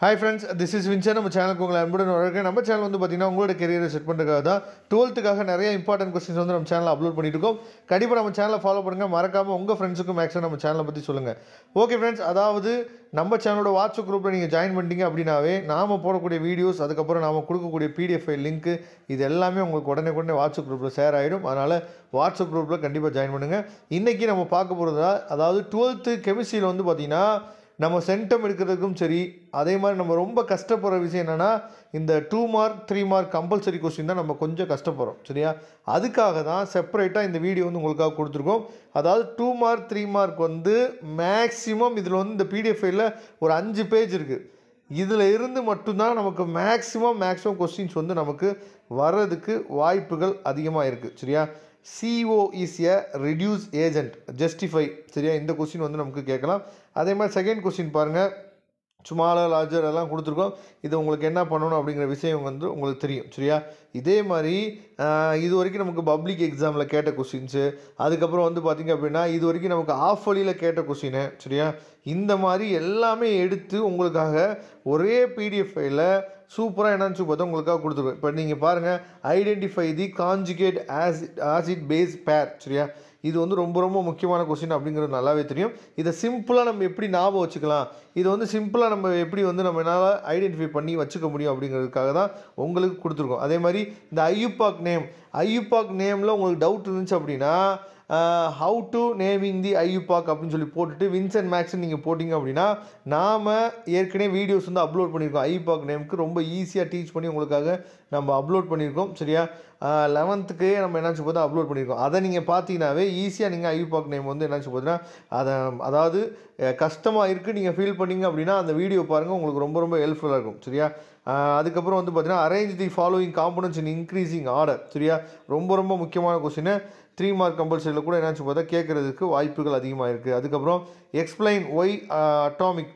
Hi friends, this is Vincent. நம்ம சேனலுக்கு உங்களை அன்புடன் வரவேற்கிறேன். நம்ம சேனல் வந்து பார்த்தீங்கன்னா உங்களோட கெரியரை செட் பண்ணுறதுக்காக தான் 12th நிறைய இம்பார்ட்டன்ட் கொஸ்டின்ஸ் வந்து நம்ம சேனலில் அப்லோட் பண்ணிட்டு இருக்கோம். கண்டிப்பாக நம்ம சேனலை ஃபாலோ பண்ணுங்கள். மறக்காமல் உங்கள் ஃப்ரெண்ட்ஸுக்கும் மேக்ஸிமம் நம்ம சேனலை பற்றி சொல்லுங்கள். ஓகே ஃப்ரெண்ட்ஸ், அதாவது நம்ம சேனலோட வாட்ஸ்அப் குரூப்பில் நீங்கள் ஜாயின் பண்ணிட்டீங்க அப்படின்னாவே நாம் போடக்கூடிய வீடியோஸ், அதுக்கப்புறம் நாம் கொடுக்கக்கூடிய பிடிஎஃப் ஃபைல் லிங்க்கு இது எல்லாமே உங்களுக்கு உடனே வாட்ஸ்அப் குரூப்பில் ஷேர் ஆகிடும். அதனால் வாட்ஸ்அப் குரூப்பில் கண்டிப்பாக ஜாயின் பண்ணுங்கள். இன்றைக்கி நம்ம பார்க்க போகிறதா, அதாவது 12th கெமிஸ்ட்ரியில் வந்து பார்த்திங்கன்னா நம்ம சென்டம் எடுக்கிறதுக்கும் சரி, அதே மாதிரி நம்ம ரொம்ப கஷ்டப்படுற விஷயம் என்னென்னா இந்த 2 மார்க் 3 மார்க் கம்பல்சரி கொஸ்டின் தான் நம்ம கொஞ்சம் கஷ்டப்படுறோம். சரியா, அதுக்காக தான் செப்பரேட்டாக இந்த வீடியோ வந்து உங்களுக்காக கொடுத்துருக்கோம். அதாவது 2 மார்க் 3 மார்க் வந்து மேக்ஸிமம் இதில் வந்து இந்த பிடிஎஃப் ஃபைலில் ஒரு 5 பேஜ் இருக்குது. இதில் இருந்து மட்டும்தான் நமக்கு மேக்ஸிமம் கொஸ்டின்ஸ் வந்து நமக்கு வர்றதுக்கு வாய்ப்புகள் அதிகமாக இருக்குது. சரியா, CO is a reduce agent justify. சரியா, இந்த கொஸ்டின் வந்து நமக்கு கேட்கலாம். அதே மாதிரி செகண்ட் கொஸ்டின் பாருங்கள், ஸ்மாலர் லார்ஜர் எல்லாம் கொடுத்துருக்கோம். இது உங்களுக்கு என்ன பண்ணணும் அப்படிங்கிற விஷயம் வந்து உங்களுக்கு தெரியும். சரியா, இதே மாதிரி இது வரைக்கும் நமக்கு பப்ளிக் எக்ஸாமில் கேட்ட கொஸ்டின்ஸு, அதுக்கப்புறம் வந்து பார்த்திங்க அப்படின்னா இது வரைக்கும் நமக்கு ஆஃப் வழியில் கேட்ட கொஸ்டினு. சரியா, இந்த மாதிரி எல்லாமே எடுத்து உங்களுக்காக ஒரே பிடிஎஃப் ஃபைலில் சூப்பராக என்னன்னு பார்த்தா உங்களுக்காக கொடுத்துருக்கோம். இப்போ நீங்கள் பாருங்கள், identify the conjugate acid base pair. சரியா, இது வந்து ரொம்ப முக்கியமான கொஸ்டின் அப்படிங்கிறது நல்லாவே தெரியும். இதை சிம்பிளாக நம்ம எப்படி ஞாபகம் வச்சுக்கலாம், இது வந்து சிம்பிளாக நம்ம எப்படி வந்து நம்ம என்னால் ஐடென்டிஃபை பண்ணி வச்சுக்க முடியும் அப்படிங்கிறதுக்காக தான் உங்களுக்கு கொடுத்துருக்கோம். அதே மாதிரி இந்த ஐயுபாக் நேமில் உங்களுக்கு டவுட் இருந்துச்சு அப்படின்னா ஹவு டு நேமிங் தி ஐயுபாக் அப்படின்னு சொல்லி போட்டுட்டு வின்சென்ட் மேக்ஸ்ன்னு நீங்கள் போட்டிங்க அப்படின்னா நாம் ஏற்கனவே வீடியோஸ் வந்து அப்லோட் பண்ணியிருக்கோம். ஐயுபாக் நேமுக்கு ரொம்ப ஈஸியாக டீச் பண்ணி உங்களுக்காக நம்ம அப்லோட் பண்ணியிருக்கோம். சரியா, 11th நம்ம என்னாச்சு பார்த்தா அப்லோட் பண்ணியிருக்கோம். அதை நீங்கள் பார்த்தீங்கன்னாவே ஈஸியாக நீங்கள் ஐயுபாக் நேம் வந்து என்னாச்சு பார்த்தீங்கன்னா அதாவது கஷ்டமாக இருக்குது நீங்கள் ஃபீல் பண்ணிங்க அப்படின்னா அந்த வீடியோ பாருங்கள், உங்களுக்கு ரொம்ப ஹெல்ப்ஃபுல்லாக இருக்கும். சரியா, அதுக்கப்புறம் வந்து பார்த்தீங்கன்னா arrange the following components in increasing order. சரியா, ரொம்ப முக்கியமான கொஸ்டின் 3 மார்க் கம்பல்சரியில் கூட என்னாச்சு பார்த்தா கேட்குறதுக்கு வாய்ப்புகள் அதிகமாக இருக்குது. அதுக்கப்புறம் explain why atomic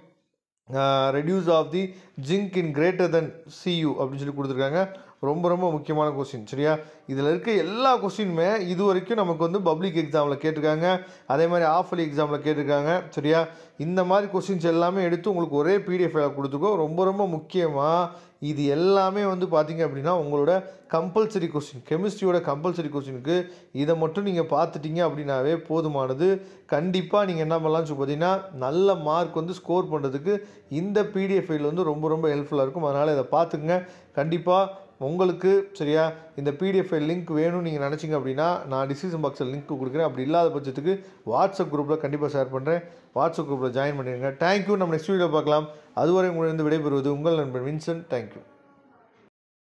radius of the zinc in greater than Cu அப்படின்னு சொல்லி கொடுத்துருக்காங்க. ரொம்ப முக்கியமான கொஸ்டின். சரியா, இதில் இருக்க எல்லா கொஸ்டினுமே இது வரைக்கும் நமக்கு வந்து பப்ளிக் எக்ஸாமில் கேட்டிருக்காங்க, அதே மாதிரி ஆஃப் இயர்லி எக்ஸாமில் கேட்டிருக்காங்க. சரியா, இந்த மாதிரி கொஸ்டின்ஸ் எல்லாமே எடுத்து உங்களுக்கு ஒரே பிடிஎஃப் ஃபைலாக கொடுத்துருக்கோம். ரொம்ப முக்கியமாக இது எல்லாமே வந்து பார்த்திங்க அப்படின்னா உங்களோட கம்பல்சரி கொஸ்டின், கெமிஸ்ட்ரியோட கம்பல்சரி கொஸ்டினுக்கு இதை மட்டும் நீங்கள் பார்த்துட்டிங்க அப்படின்னாவே போதுமானது. கண்டிப்பாக நீங்கள் என்ன பண்ணலாம்னு சொல்லி பார்த்தீங்கன்னா நல்ல மார்க் வந்து ஸ்கோர் பண்ணுறதுக்கு இந்த பிடிஎஃப் ஃபைல் வந்து ரொம்ப ஹெல்ப்ஃபுல்லாக இருக்கும். அதனால் இதை பார்த்துக்குங்க கண்டிப்பாக உங்களுக்கு. சரியா, இந்த பிடிஎஃப் ஃபைல் லிங்க் வேணும்னு நீங்கள் நினச்சிங்க அப்படின்னா நான் டிஸ்கிரிப்ஷன் பாக்ஸில் லிங்க் கொடுக்குறேன். அப்படி இல்லாத பட்சத்துக்கு வாட்ஸ்அப் குரூப்பில் கண்டிப்பாக ஷேர் பண்ணுறேன். வாட்ஸ்அப் குரூப்பில் ஜாயின் பண்ணிடுங்க. தேங்க்யூ. நம்ம நெக்ஸ்ட் வீடியோ பார்க்கலாம். அதுவரை உங்களிடம் விடைபெறுவது உங்கள் நண்பன் வின்சென்ட். தேங்க்யூ.